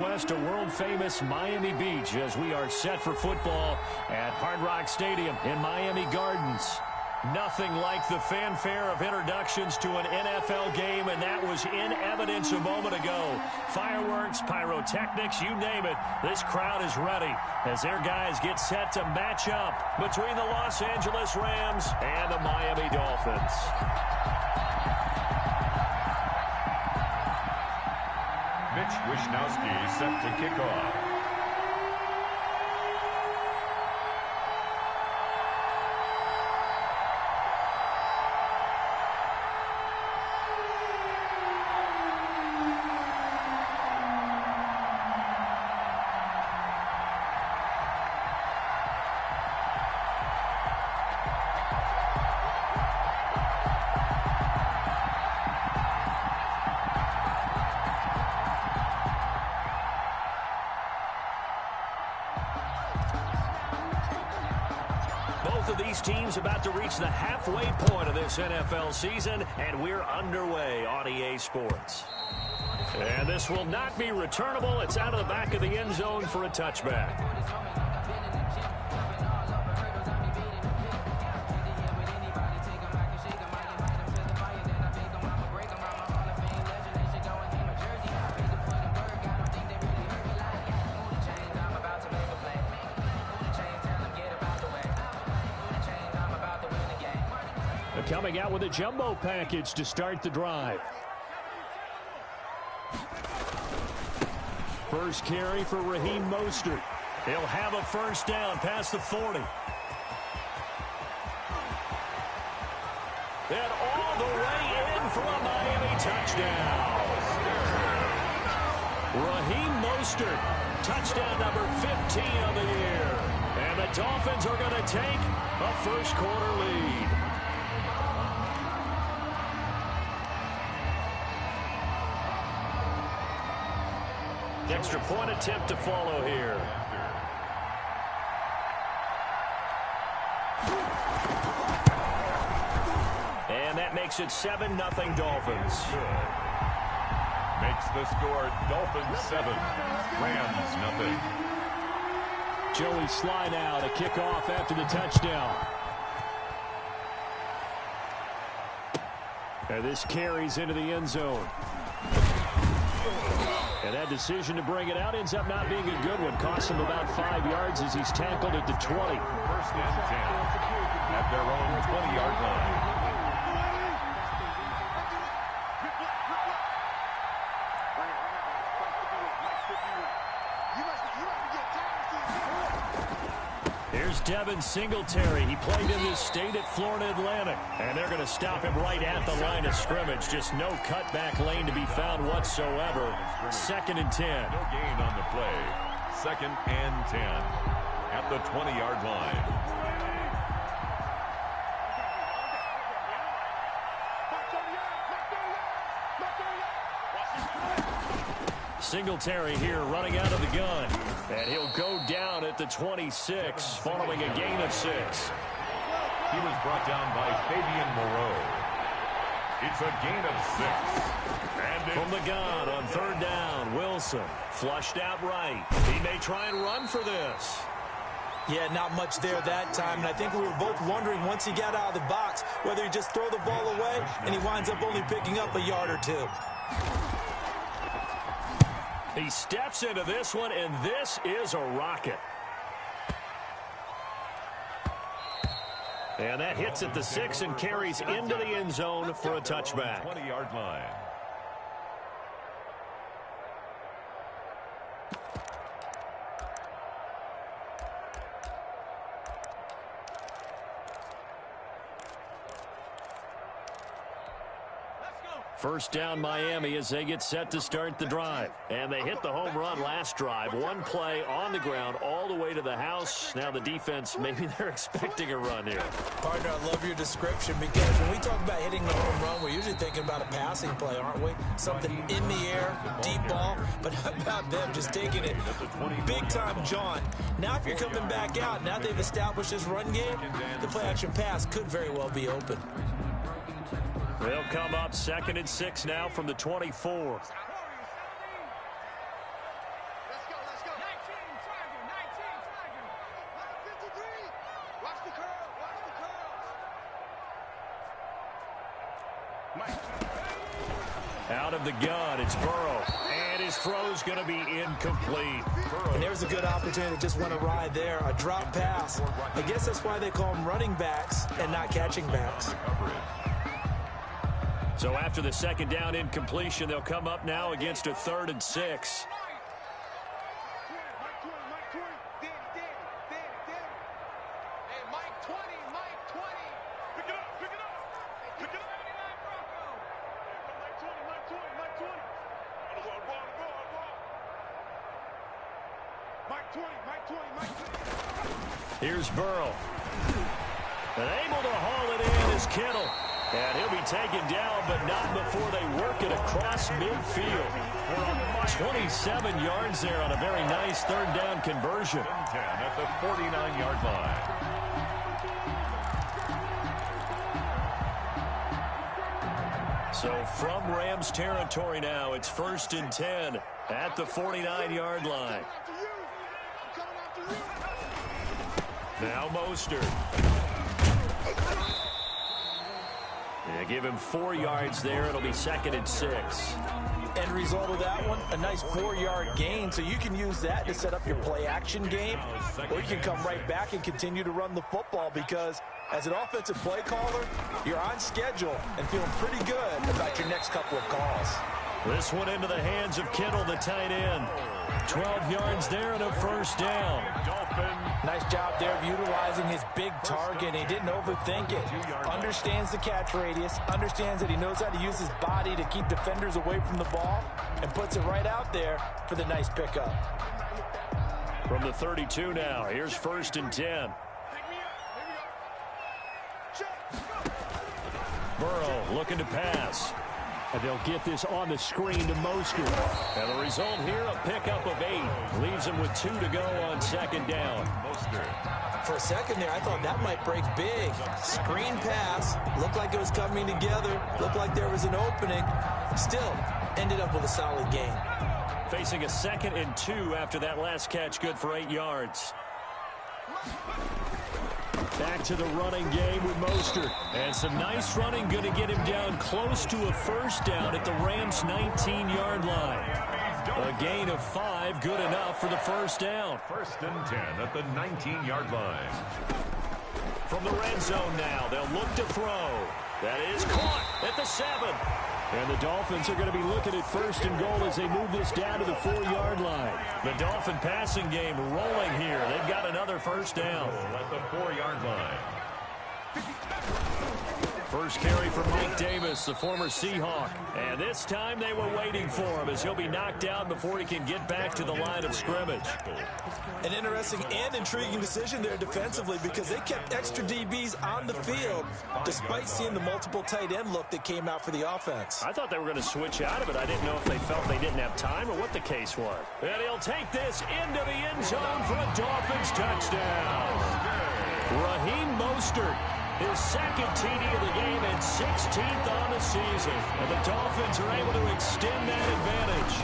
West to world-famous Miami Beach as we are set for football at Hard Rock Stadium in Miami Gardens. Nothing like the fanfare of introductions to an NFL game, and that was in evidence a moment ago. Fireworks, pyrotechnics, you name it. This crowd is ready as their guys get set to match up between the Los Angeles Rams and the Miami Dolphins. Yvngmanni set to kick off. Both of these teams about to reach the halfway point of this NFL season, and we're underway on EA Sports. And this will not be returnable. It's out of the back of the end zone for a touchback. Coming out with a jumbo package to start the drive. First carry for Raheem Mostert. He'll have a first down past the 40. And all the way in for a Miami touchdown. Raheem Mostert, touchdown number 15 of the year. And the Dolphins are going to take a first quarter lead. Extra point attempt to follow here. And that makes it 7-0 Dolphins. Makes the score Dolphins 7, Rams nothing. Joey slide out, a kickoff after the touchdown. And this carries into the end zone. And that decision to bring it out ends up not being a good one. Costs him about 5 yards as he's tackled at the 20. First and 10 at their own 20-yard line. Here's Devin Singletary. He played in this state at Florida Atlantic. And they're going to stop him right at the line of scrimmage. Just no cutback lane to be found whatsoever. 2nd and 10. No gain on the play. 2nd and 10 at the 20-yard line. Singletary here running out of the gun. And he'll go down at the 26 following a gain of 6. He was brought down by Fabian Moreau. It's a gain of 6. And from the gun on 3rd down, Wilson flushed out right. He may try and run for this. Yeah, not much there that time, and I think we were both wondering once he got out of the box whether he'd just throw the ball away, and he winds up only picking up a yard or 2. He steps into this one, and this is a rocket. And that hits at the 6 and carries into the end zone for a touchback. 20-yard line. First down Miami as they get set to start the drive. And they hit the home run last drive. One play on the ground all the way to the house. Now the defense, maybe they're expecting a run here. Partner, I love your description because when we talk about hitting the home run, we're usually thinking about a passing play, aren't we? Something in the air, deep ball. But how about them just taking it big time, John? Now if you're coming back out, now they've established this run game, the play action pass could very well be open. They'll come up 2nd and 6 now from the 24. Out of the gun, it's Burrow. And his throw's going to be incomplete. And there's a good opportunity that just went awry there. A drop pass. I guess that's why they call them running backs and not catching backs. So after the second down incompletion, they'll come up now against a 3rd and 6. Here's Burrow. And able to haul it in is Kittle. And he'll be taken down, but not before they work it across midfield. 27 yards there on a very nice 3rd down conversion. 10 at the 49-yard line. So from Rams territory now, it's 1st and 10 at the 49-yard line. Now Mostert. They give him 4 yards there. It'll be 2nd and 6. End result of that one, a nice 4-yard gain. So you can use that to set up your play-action game, or you can come right back and continue to run the football because as an offensive play caller, you're on schedule and feeling pretty good about your next couple of calls. This one into the hands of Kittle, the tight end. 12 yards there and a 1st down. Nice job there of utilizing his big target. He didn't overthink it. Understands the catch radius. Understands that he knows how to use his body to keep defenders away from the ball. And puts it right out there for the nice pickup. From the 32 now. Here's 1st and 10. Burrow looking to pass. And they'll get this on the screen to Mostert. And the result here, a pickup of 8. Leaves him with 2 to go on 2nd down. Mostert. For a second there, I thought that might break big. Screen pass. Looked like it was coming together. Looked like there was an opening. Still, ended up with a solid gain. Facing a 2nd and 2 after that last catch, good for 8 yards. Back to the running game with Mostert. And some nice running, going to get him down close to a 1st down at the Rams' 19-yard line. A gain of 5, good enough for the 1st down. 1st and 10 at the 19-yard line. From the red zone now, they'll look to throw. That is caught at the 7. And the Dolphins are going to be looking at 1st and goal as they move this down to the 4-yard line. The Dolphin passing game rolling here. They've got another 1st down. At the 4-yard line. First carry for Mike Davis, the former Seahawk. And this time they were waiting for him as he'll be knocked out before he can get back to the line of scrimmage. An interesting and intriguing decision there defensively because they kept extra DBs on the field despite seeing the multiple tight end look that came out for the offense. I thought they were going to switch out of it. I didn't know if they felt they didn't have time or what the case was. And he'll take this into the end zone for a Dolphins touchdown. Raheem Mostert, his 2nd TD of the game and 16th on the season. And the Dolphins are able to extend that advantage.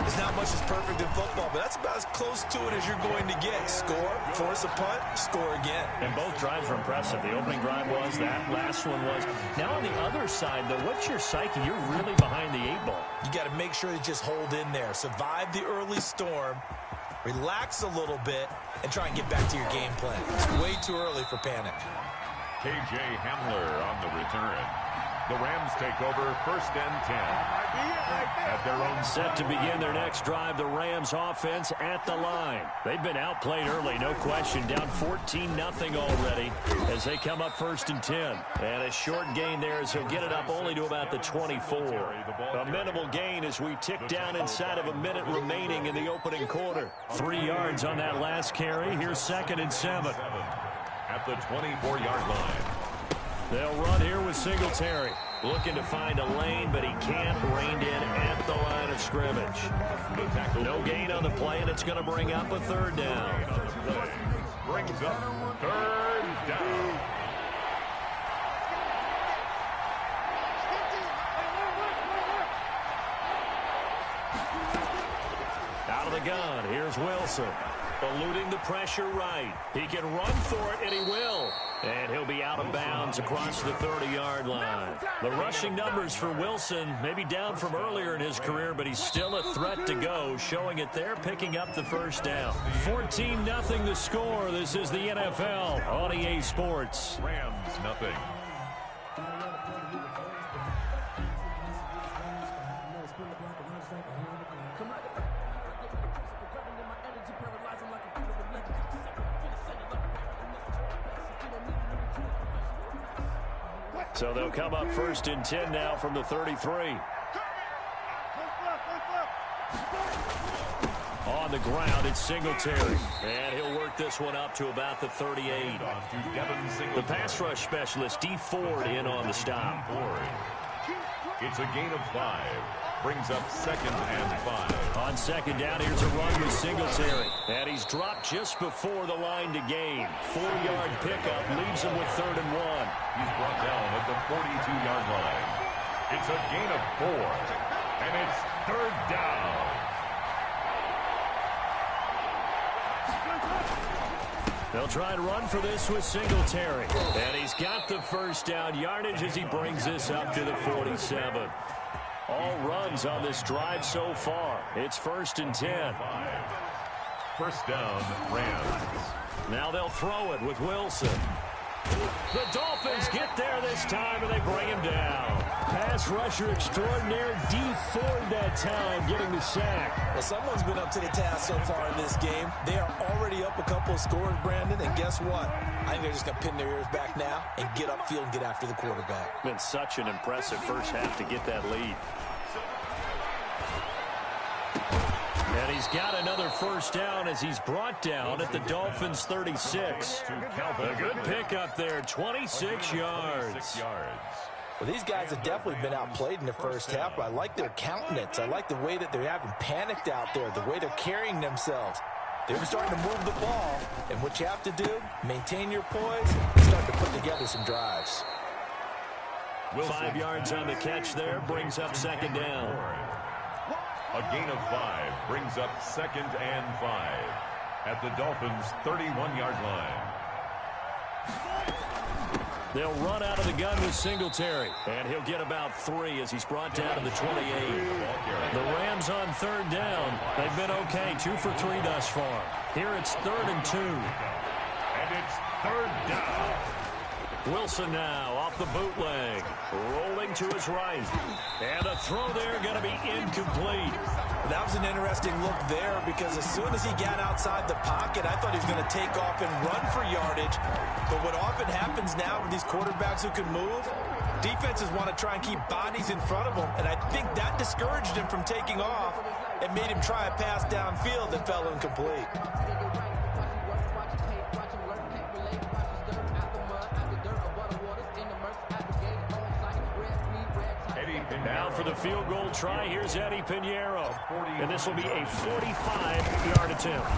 There's not much that's perfect in football, but that's about as close to it as you're going to get. Score, force a punt, score again. And both drives were impressive. The opening drive was, that last one was. Now on the other side, though, what's your psyche? You're really behind the 8 ball. You got to make sure you just hold in there. Survive the early storm, relax a little bit, and try and get back to your game plan. It's way too early for panic. K.J. Hamler on the return. The Rams take over 1st and 10. At their own set to begin their next drive, the Rams offense at the line. They've been outplayed early, no question. Down 14-0 already as they come up 1st and 10. And a short gain there as he'll get it up only to about the 24. A minimal gain as we tick down inside of a minute remaining in the opening quarter. 3 yards on that last carry. Here's 2nd and 7. At the 24-yard line. They'll run here with Singletary. Looking to find a lane, but he can't. Reined in at the line of scrimmage. No gain on the play, and it's going to bring up a 3rd down. Brings up 3rd down. Out of the gun, here's Wilson. Eluding the pressure right. He can run for it, and he will. And he'll be out of bounds across the 30-yard line. The rushing numbers for Wilson may be down from earlier in his career, but he's still a threat to go, showing it there, picking up the first down. 14-0 the score. This is the NFL on EA Sports. Rams, nothing. So they'll come up 1st and 10 now from the 33. On the ground, it's Singletary. And he'll work this one up to about the 38. The pass rush specialist, D. Ford, in on the stop. It's a gain of 5. Brings up 2nd and 5. On 2nd down, here's a run with Singletary. And he's dropped just before the line to gain. 4-yard pickup leaves him with 3rd and 1. He's brought down at the 42-yard line. It's a gain of 4. And it's 3rd down. They'll try and run for this with Singletary. And he's got the first down yardage as he brings this up to the 47. All runs on this drive so far. It's 1st and 10. 1st down, Rams. Now they'll throw it with Wilson. The Dolphins get there this time, and they bring him down. Pass rusher extraordinaire, D. Ford that time, getting the sack. Well, someone's been up to the task so far in this game. They are already up a couple of scores, Brandon, and guess what? I think they're just going to pin their ears back now and get upfield and get after the quarterback. Been such an impressive first half to get that lead. And he's got another first down as he's brought down at the Dolphins' 36. A good pickup there, 26 yards. Well, these guys have definitely been outplayed in the first half, but I like their countenance. I like the way that they're having panicked out there, the way they're carrying themselves. They're starting to move the ball, and what you have to do, maintain your poise and start to put together some drives. 5 yards on the catch there, brings up 2nd down. A gain of 5 brings up 2nd and 5 at the Dolphins' 31-yard line. They'll run out of the gun with Singletary, and he'll get about 3 as he's brought down to the 28. The Rams on 3rd down. They've been okay, 2 for 3 thus far. Here it's 3rd and 2. And it's 3rd down. Wilson now off the bootleg, rolling to his right. And the throw there going to be incomplete. That was an interesting look there because as soon as he got outside the pocket, I thought he was going to take off and run for yardage. But what often happens now with these quarterbacks who can move, defenses want to try and keep bodies in front of them. And I think that discouraged him from taking off and made him try a pass downfield that fell incomplete. Now for the field goal try, here's Eddie Pinheiro. And this will be a 45-yard attempt.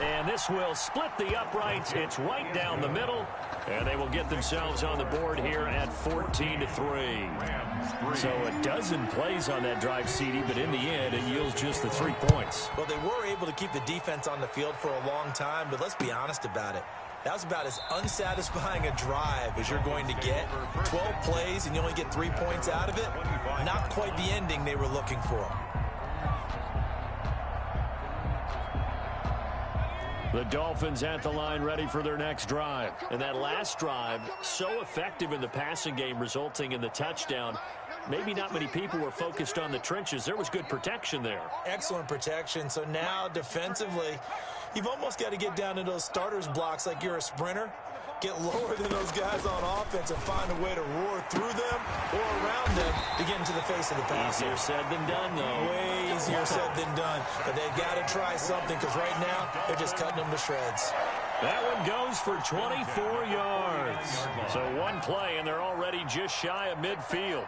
And this will split the uprights. It's right down the middle. And they will get themselves on the board here at 14-3. So a dozen plays on that drive, CD, but in the end, it yields just the 3 points. Well, they were able to keep the defense on the field for a long time, but let's be honest about it. That was about as unsatisfying a drive as you're going to get. 12 plays and you only get 3 points out of it. Not quite the ending they were looking for. The Dolphins at the line ready for their next drive. And that last drive, so effective in the passing game, resulting in the touchdown. Maybe not many people were focused on the trenches. There was good protection there. Excellent protection. So now defensively, you've almost got to get down to those starters blocks like you're a sprinter. Get lower than those guys on offense and find a way to roar through them or around them to get into the face of the passer. Easier said than done, though. Way easier said than done. But they've got to try something because right now they're just cutting them to shreds. That one goes for 24 yards. So one play, and they're already just shy of midfield.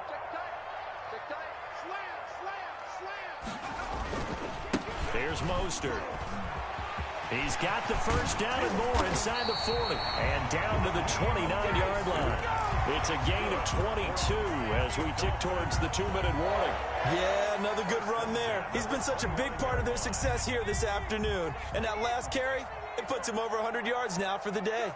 Here's Mostert. He's got the first down and more inside the 40 and down to the 29-yard line. It's a gain of 22 as we tick towards the 2-minute warning. Yeah, another good run there. He's been such a big part of their success here this afternoon. And that last carry, it puts him over 100 yards now for the day.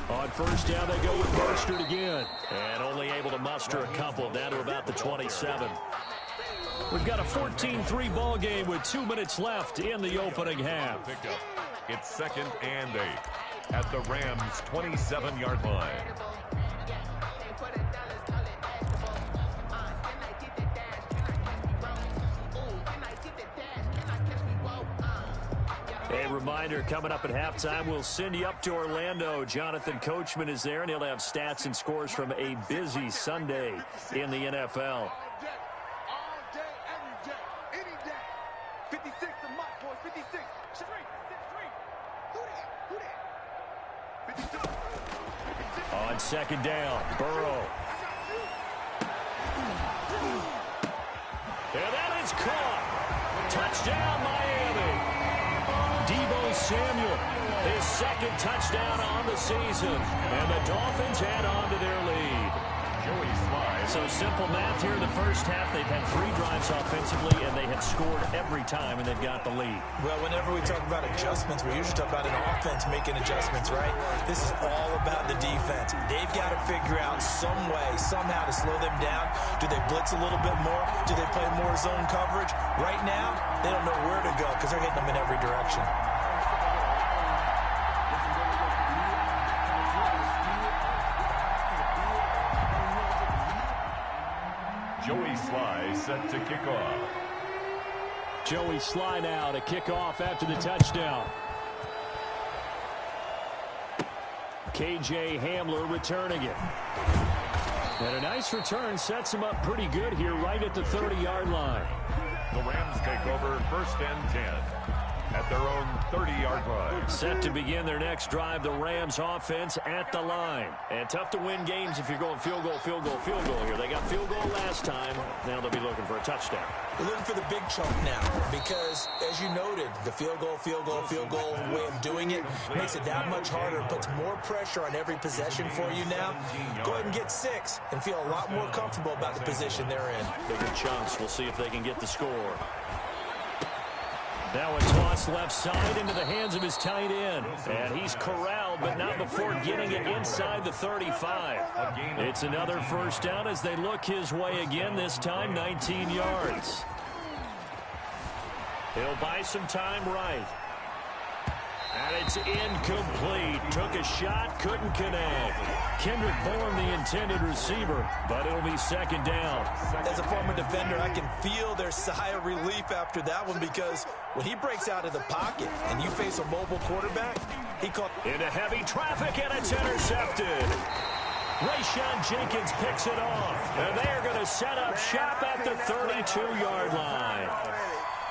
On first down, they go with Mostert again. And only able to muster a couple down to about the 27. We've got a 14-3 ball game with 2 minutes left in the opening half. It's 2nd and 8 at the Rams' 27-yard line. A reminder, coming up at halftime, we'll send you up to Orlando. Jonathan Coachman is there, and he'll have stats and scores from a busy Sunday in the NFL. On second down, Burrow. And that is caught. Touchdown, Miami. Deebo Samuel, his second touchdown on the season. And the Dolphins add on to their lead. So simple math here in the first half. They've had 3 drives offensively, and they have scored every time, and they've got the lead. Well, whenever we talk about adjustments, we usually talk about an offense making adjustments, right? This is all about the defense. They've got to figure out some way, somehow to slow them down. Do they blitz a little bit more? Do they play more zone coverage? Right now, they don't know where to go because they're hitting them in every direction. Joey Sly set to kick off. Joey Sly now to kick off after the touchdown. KJ Hamler returning it. And a nice return sets him up pretty good here right at the 30-yard line. The Rams take over 1st and 10 at their own 30-yard line. Set to begin their next drive, the Rams offense at the line. And tough to win games if you're going field goal, field goal, field goal here. They got field goal last time. Now they'll be looking for a touchdown. They're looking for the big chunk now because, as you noted, the field goal way of doing it makes it that much harder and puts more pressure on every possession for you now. Go ahead and get 6 and feel a lot more comfortable about the position they're in. Bigger chunks. We'll see if they can get the score. Now a toss left side into the hands of his tight end. And he's corralled, but not before getting it inside the 35. It's another first down as they look his way again, this time 19 yards. He'll buy some time right. And it's incomplete. Took a shot, couldn't connect. Kendrick Bourne, the intended receiver, but it'll be 2nd down. As a former defender, I can feel their sigh of relief after that one because when he breaks out of the pocket and you face a mobile quarterback, he caught into heavy traffic, and it's intercepted. Rayshon Jenkins picks it off, and they're going to set up shop at the 32-yard line.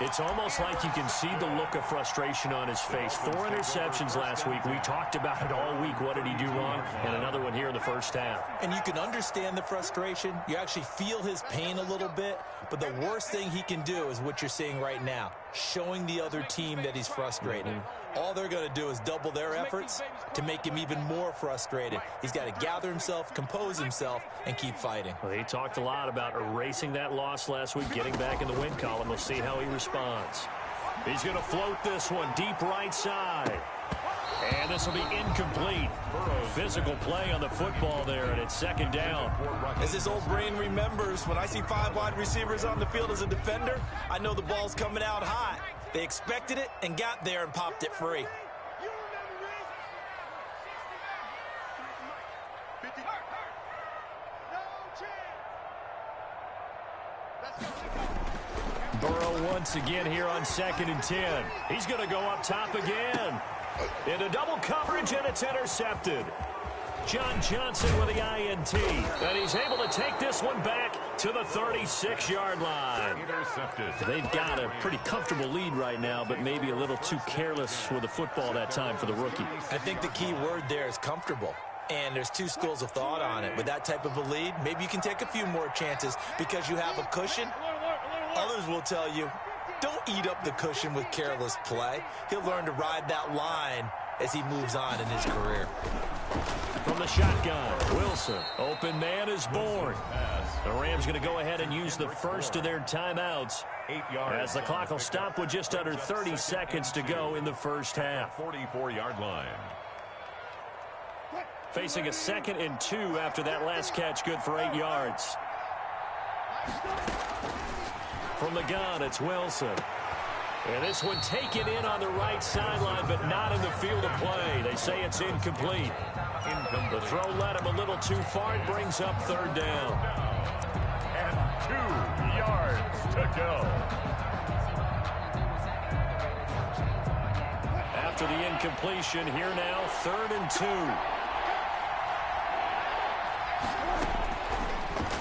It's almost like you can see the look of frustration on his face. 4 interceptions last week. We talked about it all week. What did he do wrong? And another one here in the first half. And you can understand the frustration. You actually feel his pain a little bit. But the worst thing he can do is what you're seeing right now, showing the other team that he's frustrated. All they're going to do is double their efforts to make him even more frustrated. He's got to gather himself, compose himself, and keep fighting. Well, he talked a lot about erasing that loss last week, getting back in the win column. We'll see how he responds. He's going to float this one deep right side. And this will be incomplete. Physical play on the football there, and it's 2nd down. As his old brain remembers, when I see 5 wide receivers on the field as a defender, I know the ball's coming out hot. They expected it and got there and popped it free. Burrow once again here on 2nd and 10. He's going to go up top again. Into double coverage, and it's intercepted. John Johnson with the INT. And he's able to take this one back to the 36-yard line. Intercepted. They've got a pretty comfortable lead right now, but maybe a little too careless with the football that time for the rookie. I think the key word there is comfortable. And there's 2 schools of thought on it. With that type of a lead, maybe you can take a few more chances because you have a cushion. Others will tell you Don't eat up the cushion with careless play. He'll learn to ride that line as he moves on in his career. From the shotgun, Wilson. Open man is born. The Rams going to go ahead and use the first of their timeouts, as the clock will stop with just under 30 seconds to go in the first half. 44-yard line. Facing a 2nd and 2 after that last catch, good for 8 yards. From the gun, it's Wilson. And this one taken in on the right sideline, but not in the field of play. They say it's incomplete. The throw led him a little too far. It brings up 3rd down. And 2 yards to go. After the incompletion, here now, 3rd and 2.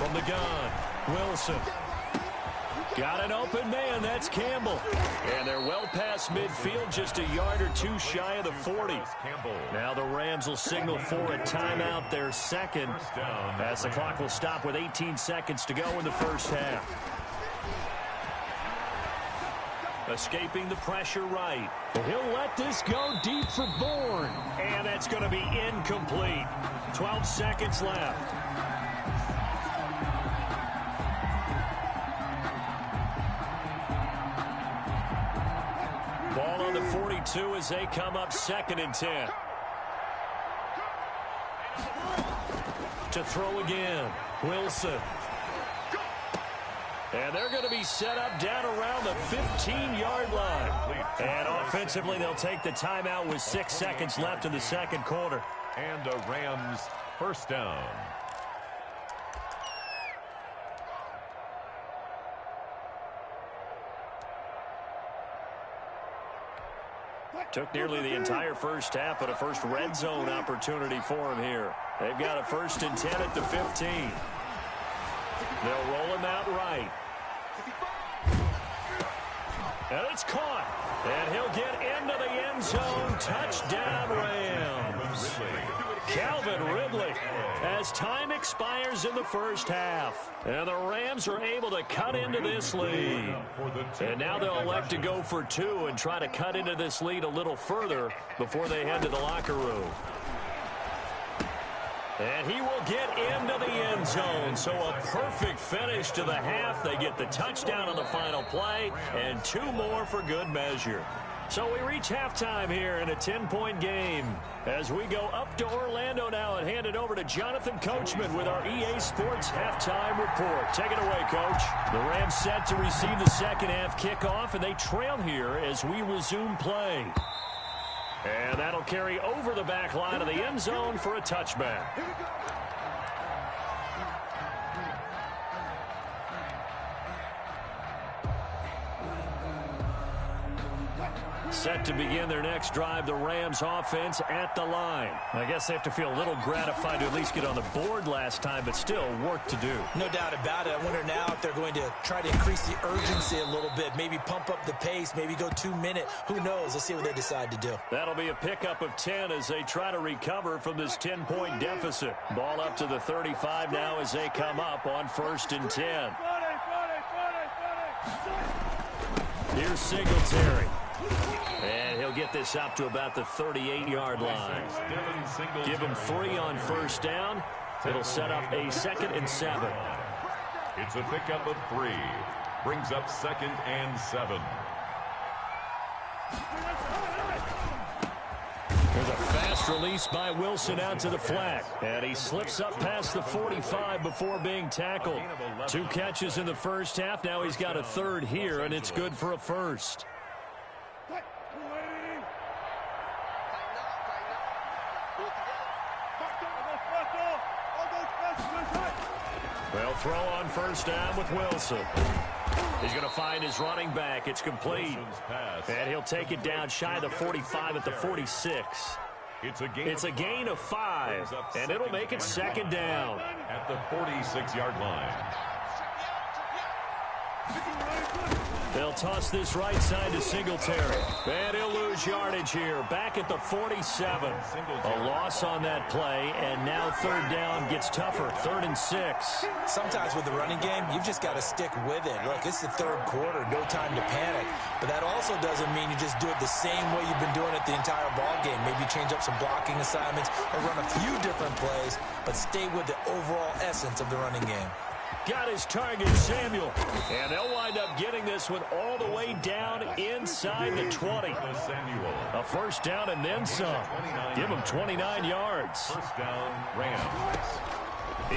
From the gun, Wilson. Got an open man, that's Campbell. And they're well past midfield, just a yard or 2 shy of the 40. Now the Rams will signal for a timeout, their 2nd, as the clock will stop with 18 seconds to go in the first half. Escaping the pressure right. He'll let this go deep for Bourne. And that's going to be incomplete. 12 seconds left. Ball on the 42 as they come up 2nd and 10. To throw again, Wilson. And they're going to be set up down around the 15-yard line. And offensively, they'll take the timeout with 6 seconds left in the 2nd quarter. And the Rams first down. Took nearly the entire first half, but a first red zone opportunity for him here. They've got a 1st and 10 at the 15. They'll roll him out right. And it's caught. And he'll get into the end zone. Touchdown, Rams. Calvin Ridley, as time expires in the first half. And the Rams are able to cut into this lead. And now they'll elect to go for 2 and try to cut into this lead a little further before they head to the locker room. And he will get into the end zone. So a perfect finish to the half. They get the touchdown on the final play, and 2 more for good measure. So we reach halftime here in a 10-point game as we go up to Orlando now and hand it over to Jonathan Coachman with our EA Sports halftime report. Take it away, Coach. The Rams set to receive the second half kickoff, and they trail here as we resume play. And that'll carry over the back line of the end zone for a touchback. Set to begin their next drive, the Rams offense at the line. I guess they have to feel a little gratified to at least get on the board last time, but still work to do. No doubt about it. I wonder now if they're going to try to increase the urgency a little bit, maybe pump up the pace, maybe go 2-minute. Who knows? Let's see what they decide to do. That'll be a pickup of 10 as they try to recover from this 10-point deficit. Ball up to the 35 now as they come up on 1st and 10. Here's Singletary. And he'll get this up to about the 38-yard line. Give him 3 on 1st down. It'll set up a 2nd and 7. It's a pickup of 3. Brings up 2nd and 7. There's a fast release by Wilson out to the flat. And he slips up past the 45 before being tackled. 2 catches in the first half. Now he's got a 3rd here, and it's good for a 1st. They'll throw on 1st down with Wilson. He's going to find his running back. It's complete. And he'll take it down shy of the 45 at the 46. It's a gain of 5, and it'll make it 2nd down. At the 46-yard line. They'll toss this right side to Singletary. And he'll lose yardage here. Back at the 47. A loss on that play, and now third down gets tougher. 3rd and 6. Sometimes with the running game, you've just got to stick with it. Look, it's the third quarter, no time to panic. But that also doesn't mean you just do it the same way you've been doing it the entire ball game. Maybe change up some blocking assignments or run a few different plays, but stay with the overall essence of the running game. Got his target, Samuel. And they'll wind up getting this one all the way down inside the 20. A first down and then some. Give him 29 yards. First down, Rams.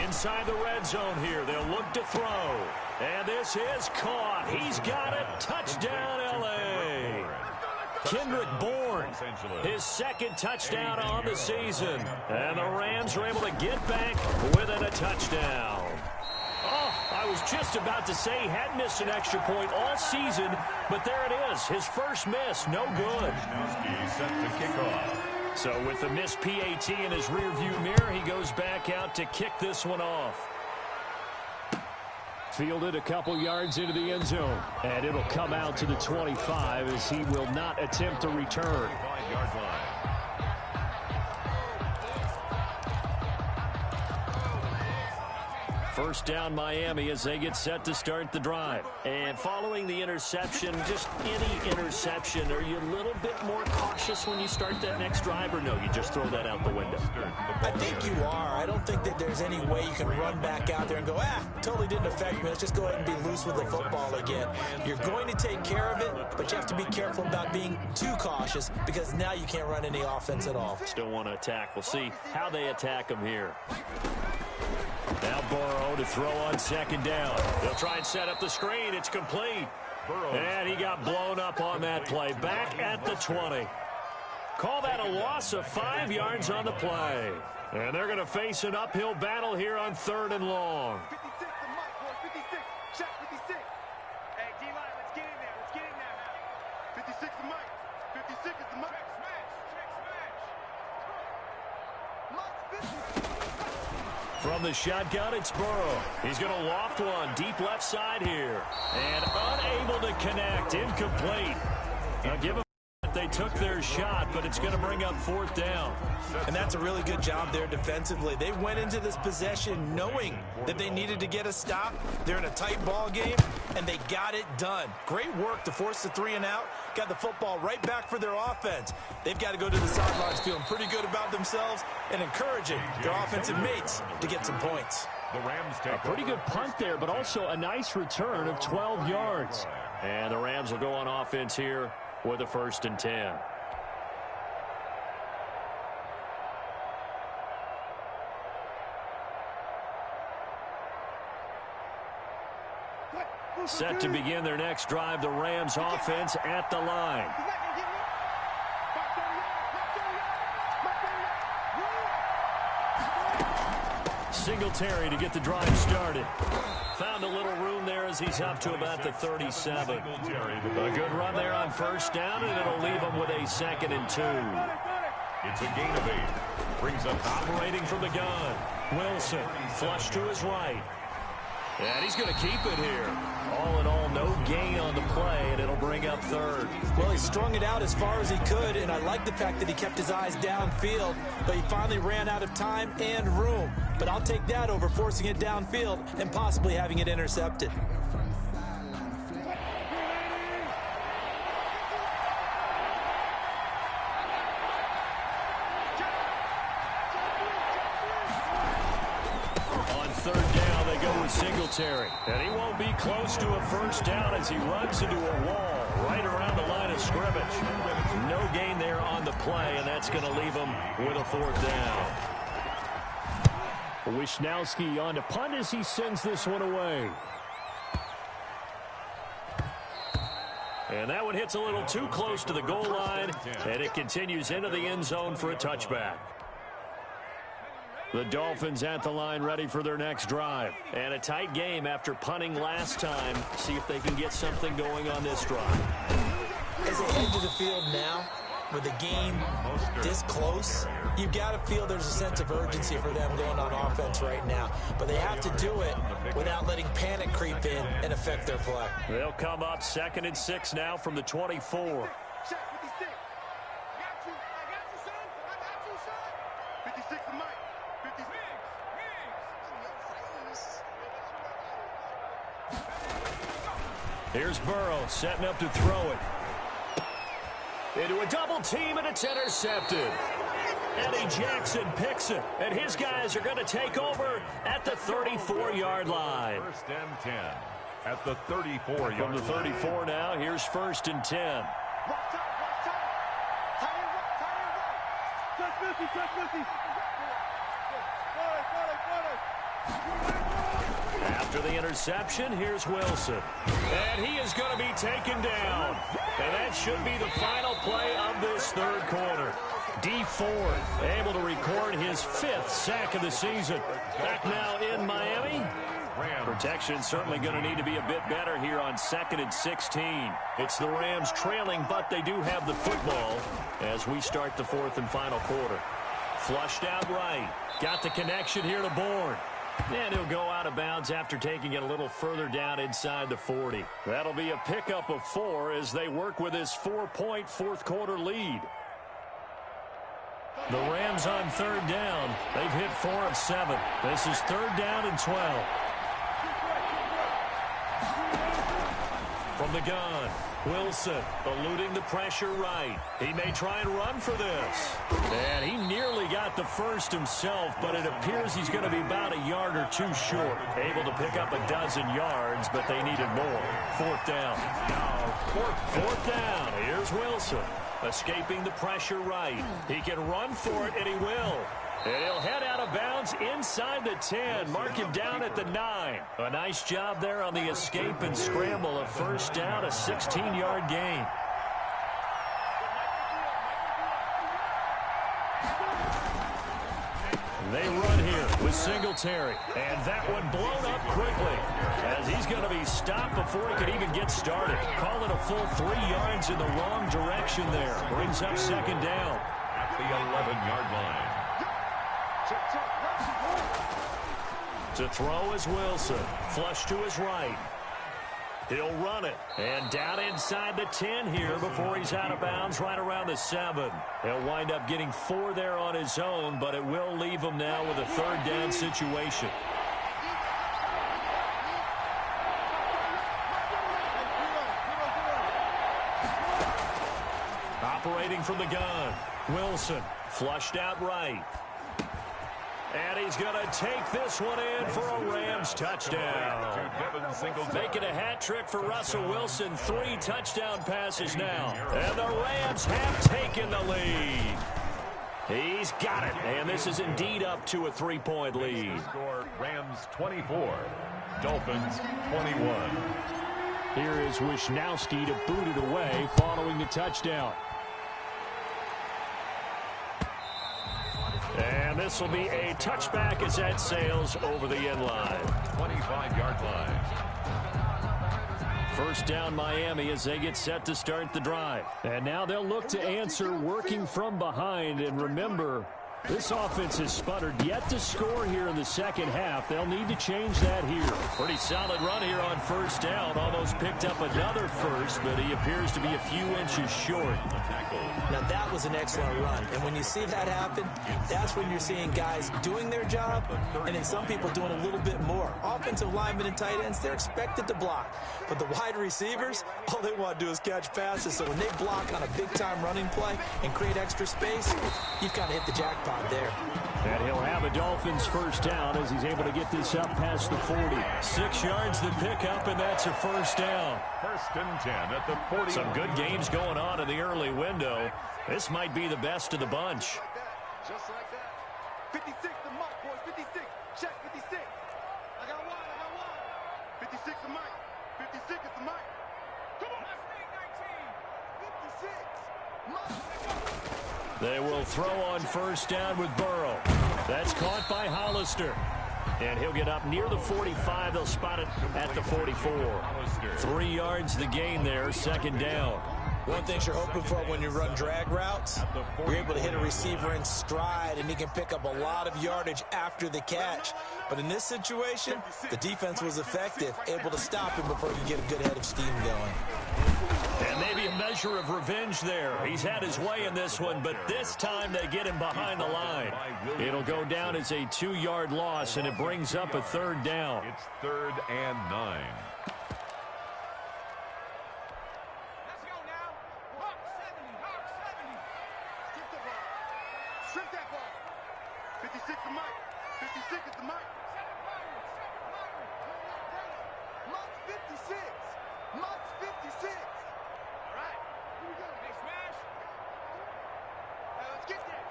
Inside the red zone here. They'll look to throw. And this is caught. He's got it. Touchdown, L.A. Kendrick Bourne, his second touchdown on the season. And the Rams are able to get back within a touchdown. Oh, I was just about to say he hadn't missed an extra point all season, but there it is. His first miss, no good. Set to kick off. So with the missed PAT in his rearview mirror, he goes back out to kick this one off. Fielded a couple yards into the end zone, and it'll come out to the 25 as he will not attempt to return. 25-yard line. First down Miami as they get set to start the drive. And following the interception, just any interception, are you a little bit more cautious when you start that next drive, or no, you just throw that out the window? I think you are. I don't think that there's any way you can run back out there and go, totally didn't affect me. Let's just go ahead and be loose with the football again. You're going to take care of it, but you have to be careful about being too cautious because now you can't run any offense at all. Still want to attack. We'll see how they attack him here. Now Burrow to throw on second down. They'll try and set up the screen. It's complete. And he got blown up on that play. Back at the 20. Call that a loss of 5 yards on the play. And they're going to face an uphill battle here on 3rd and long. 56 to Mike, boys. 56. Shot 56. Hey, D-line, let's get in there. Let's get in there now. 56 to Mike. 56 is the Mike. From the shotgun, it's Burrow. He's going to loft one deep left side here. And unable to connect. Incomplete. Now give them they took their shot, but it's going to bring up 4th down. And that's a really good job there defensively. They went into this possession knowing that they needed to get a stop. They're in a tight ball game, and they got it done. Great work to force the 3 and out. Got the football right back for their offense. They've got to go to the sidelines feeling pretty good about themselves and encouraging their offensive mates to get some points. The Rams take a pretty good punt there, but also a nice return of 12 yards. And the Rams will go on offense here with a 1st and 10. Set to begin their next drive, the Rams offense at the line. Singletary to get the drive started. Found a little room there as he's up to about the 37. A good run there on first down, and it'll leave him with a 2nd and 2. It's a gain of 8. Brings up operating from the gun. Wilson, flush to his right. And he's going to keep it here. All in all, no gain on the play, and it'll bring up 3rd. Well, he strung it out as far as he could, and I like the fact that he kept his eyes downfield, but he finally ran out of time and room. But I'll take that over forcing it downfield and possibly having it intercepted. Singletary, and he won't be close to a first down as he runs into a wall right around the line of scrimmage. No gain there on the play, and that's going to leave him with a 4th down. Wisnowski on to punt as he sends this one away. And that one hits a little too close to the goal line, and it continues into the end zone for a touchback. The Dolphins at the line ready for their next drive. And a tight game after punting last time. See if they can get something going on this drive. As they head to the field now, with a game this close, you've got to feel there's a sense of urgency for them going on offense right now. But they have to do it without letting panic creep in and affect their play. They'll come up 2nd and 6 now from the 24. Check 56. I got you, son. I got you, son. 56 to Mike. 56. Here's Burrow setting up to throw it. Into a double team, and it's intercepted. Eddie Jackson picks it, and his guys are going to take over at the 34-yard line. 1st and 10 at the 34-yard line. From the 34 now, here's 1st and 10. Rock tight. Tight end right. Touch 50. After the interception, here's Wilson. And he is going to be taken down. And that should be the final play of this 3rd quarter. D Ford able to record his 5th sack of the season. Back now in Miami. Protection certainly going to need to be a bit better here on 2nd and 16. It's the Rams trailing, but they do have the football as we start the 4th and final quarter. Flushed out right. Got the connection here to Bourne. And he'll go out of bounds after taking it a little further down inside the 40. That'll be a pickup of 4 as they work with his 4-point 4th quarter lead. The Rams on 3rd down. They've hit 4 of 7. This is 3rd down and 12. From the gun, Wilson eluding the pressure right. He may try and run for this. And he nearly got the first himself, but it appears he's going to be about a yard or 2 short. Able to pick up a dozen yards, but they needed more. 4th down. Now, 4th down. Here's Wilson. Escaping the pressure right. He can run for it, and he will. And he'll head out of bounds inside the 10. Mark him down at the 9. A nice job there on the escape and scramble. A 1st down, a 16-yard gain. They run here with Singletary. And that one blown up quickly as he's going to be stopped before he can even get started. Calling a full 3 yards in the wrong direction there. Brings up 2nd down. At the 11-yard line. To throw is Wilson. Flush to his right. He'll run it. And down inside the 10 here before he's out of bounds right around the 7. He'll wind up getting 4 there on his own, but it will leave him now with a 3rd down situation. Operating from the gun. Wilson flushed out right. And he's going to take this one in for a Rams touchdown. Making a hat trick for Russell Wilson. 3 touchdown passes now. And the Rams have taken the lead. He's got it. And this is indeed up to a 3-point lead. Score Rams 24, Dolphins 21. Here is Wisnowski to boot it away following the touchdown. And this will be a touchback as that sails over the end line. 25-yard line. 1st down Miami as they get set to start the drive. And now they'll look to answer working from behind. And remember, this offense has sputtered yet to score here in the 2nd half. They'll need to change that here. Pretty solid run here on 1st down. Almost picked up another first, but he appears to be a few inches short. Now, that was an excellent run. And when you see that happen, that's when you're seeing guys doing their job and then some people doing a little bit more. Offensive linemen and tight ends, they're expected to block. But the wide receivers, all they want to do is catch passes. So when they block on a big-time running play and create extra space, you've kind of hit the jackpot there. And he'll have a Dolphins 1st down as he's able to get this up past the 40. 6 yards the pickup, and that's a 1st down. 1st and 10 at the 40. Some good games going on in the early window. This might be the best of the bunch. Just like that. 56 to Mike, boys. 56. Check 56. I got one. 56 to Mike. 56 is to Mike. Come on. 56. Mike. They will throw on 1st down with Burrow. That's caught by Hollister. And he'll get up near the 45. They'll spot it at the 44. 3 yards the gain there, 2nd down. One thing you're hoping for when you run drag routes, you're able to hit a receiver in stride, and he can pick up a lot of yardage after the catch. But in this situation, the defense was effective, able to stop him before he could get a good head of steam going. And maybe a measure of revenge there. He's had his way in this one, but this time they get him behind the line. It'll go down as a 2-yard loss, and it brings up a 3rd down. It's 3rd and 9. Strip that ball. 56 is Mike. 56 is the Mike. Mike's 56. Mike's 56. All right. Here we go. Hey, smash. Let's get that.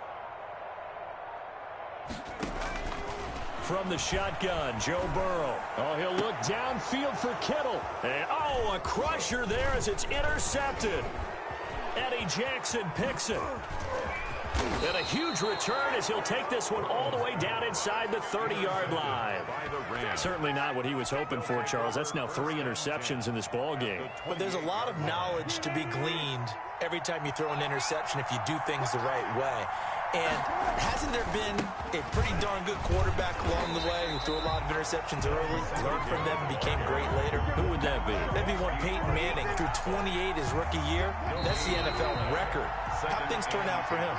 From the shotgun, Joe Burrow. Oh, he'll look downfield for Kittle. And, a crusher there as it's intercepted. Eddie Jackson picks it. And a huge return as he'll take this one all the way down inside the 30-yard line. Certainly not what he was hoping for, Charles. That's now 3 interceptions in this ball game. But there's a lot of knowledge to be gleaned every time you throw an interception if you do things the right way. And hasn't there been a pretty darn good quarterback along the way who threw a lot of interceptions early, learned from them, and became great later? Who would that be? Maybe one Peyton Manning threw 28 his rookie year. That's the NFL record. How things turn out for him?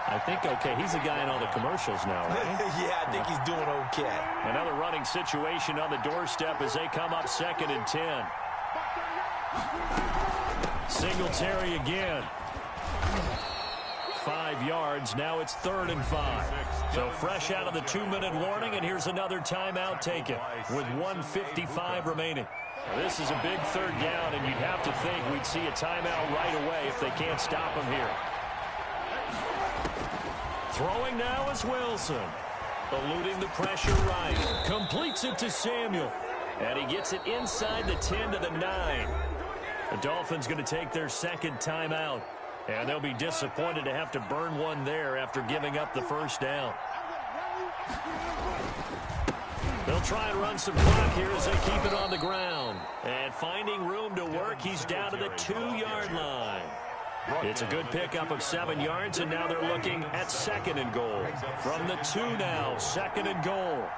I think okay. He's a guy in all the commercials now, right? Yeah, I think he's doing okay. Another running situation on the doorstep as they come up 2nd and 10. Singletary again. 5 yards. Now it's 3rd and 5. So fresh out of the 2-minute warning, and here's another timeout taken with 1:55 remaining. Now, this is a big 3rd down, and you'd have to think we'd see a timeout right away if they can't stop him here. Throwing now is Wilson. Eluding the pressure right. Completes it to Samuel. And he gets it inside the 10 to the 9. The Dolphins going to take their 2nd timeout. And they'll be disappointed to have to burn one there after giving up the 1st down. They'll try and run some clock here as they keep it on the ground. And finding room to work, he's down to the 2-yard line. It's a good pickup of 7 yards, and now they're looking at 2nd and goal. From the 2 now, 2nd and goal.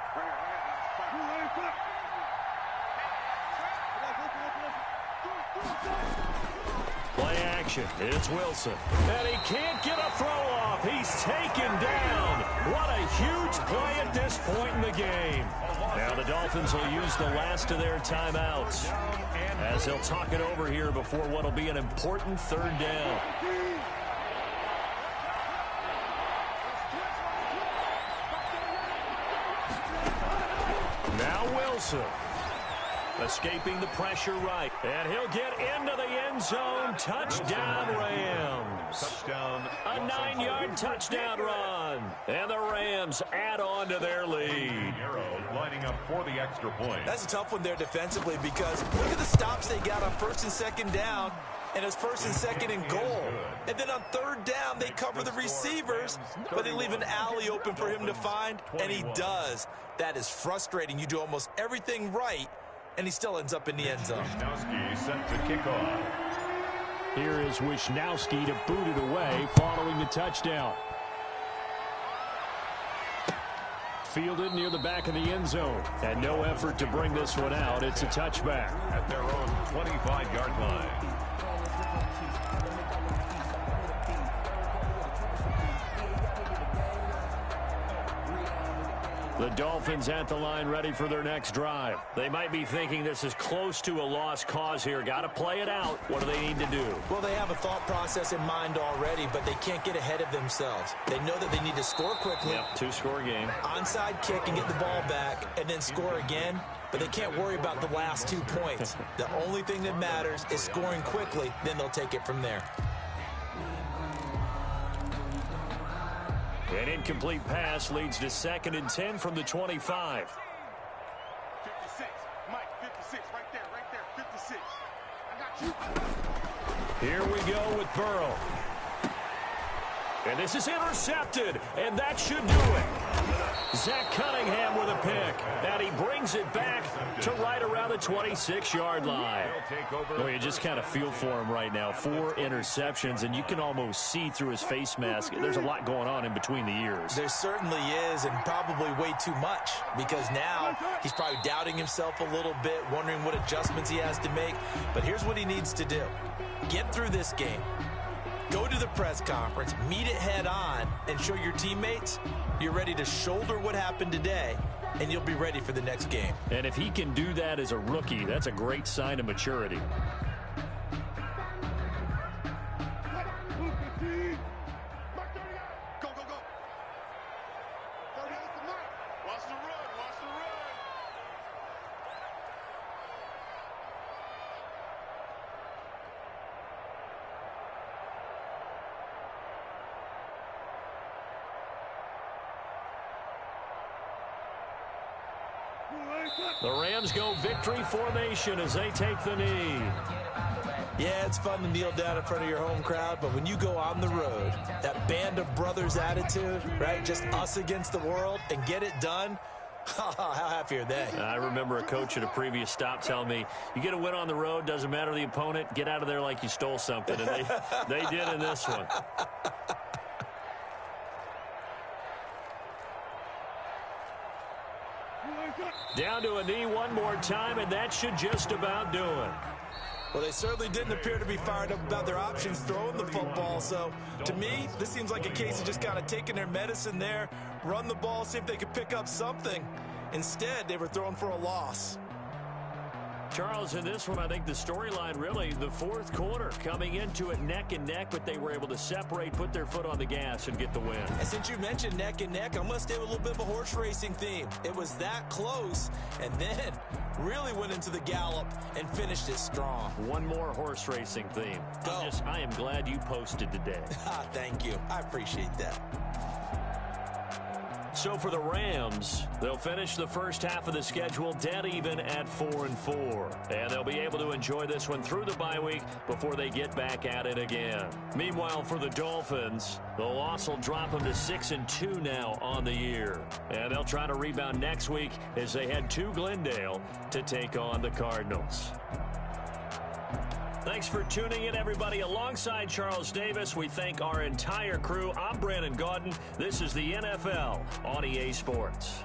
Play action. It's Wilson. And he can't get a throw off. He's taken down. What a huge play at this point in the game. Now the Dolphins will use the last of their timeouts as they'll talk it over here before what will be an important 3rd down. Now Wilson. Escaping the pressure right. And he'll get into the end zone. Touchdown, Rams. Touchdown. A 9-yard touchdown run. And the Rams add on to their lead. Lining up for the extra point. That's a tough one there defensively because look at the stops they got on 1st and 2nd down. And it's 1st and 2nd and goal. And then on 3rd down, they cover the receivers, but they leave an alley open for him to find, and he does. That is frustrating. You do almost everything right, and he still ends up in the end zone. Wisnowski set to kick off. Here is Wisnowski to boot it away following the touchdown. Fielded near the back of the end zone. And no effort to bring this one out. It's a touchback. At their own 25-yard line. The Dolphins at the line ready for their next drive. They might be thinking this is close to a lost cause here. Got to play it out. What do they need to do? Well, they have a thought process in mind already, but they can't get ahead of themselves. They know that they need to score quickly. Yep, 2-score game. Onside kick and get the ball back and then score again, but they can't worry about the last 2 points. The only thing that matters is scoring quickly, then they'll take it from there. An incomplete pass leads to 2nd and 10 from the 25. 56. Mike, 56. Right there. 56. I got you. Here we go with Burrow. And this is intercepted, and that should do it. Zach Cunningham with a pick, and he brings it back to right around the 26-yard line. Well, you just kind of feel for him right now. 4 interceptions, and you can almost see through his face mask. There's a lot going on in between the ears. There certainly is, and probably way too much, because now he's probably doubting himself a little bit, wondering what adjustments he has to make. But here's what he needs to do. Get through this game. Go to the press conference, meet it head on, and show your teammates you're ready to shoulder what happened today, and you'll be ready for the next game. And if he can do that as a rookie, that's a great sign of maturity. Go, go, go. Watch the run, watch the run. The Rams go victory formation as they take the knee. Yeah, it's fun to kneel down in front of your home crowd, but when you go on the road, that band of brothers attitude, right, just us against the world, and get it done, how happy are they? I remember a coach at a previous stop telling me, you get a win on the road, doesn't matter the opponent, get out of there like you stole something, and they did in this one. Down to a knee one more time, and that should just about do it. Well, they certainly didn't appear to be fired up about their options throwing the football. So, to me, this seems like a case of just kind of taking their medicine there, run the ball, see if they could pick up something. Instead, they were throwing for a loss. Charles, in this one, I think the storyline really, the fourth quarter, coming into it neck and neck, but they were able to separate, put their foot on the gas, and get the win. And since you mentioned neck and neck, I'm going to stay with a little bit of a horse racing theme. It was that close, and then really went into the gallop and finished it strong. One more horse racing theme. I am glad you posted today. Thank you. I appreciate that. So for the Rams, they'll finish the first half of the schedule dead even at 4-4. And they'll be able to enjoy this one through the bye week before they get back at it again. Meanwhile, for the Dolphins, the loss will drop them to 6-2 now on the year. And they'll try to rebound next week as they head to Glendale to take on the Cardinals. Thanks for tuning in, everybody. Alongside Charles Davis, we thank our entire crew. I'm Brandon Gaudin. This is the NFL on EA Sports.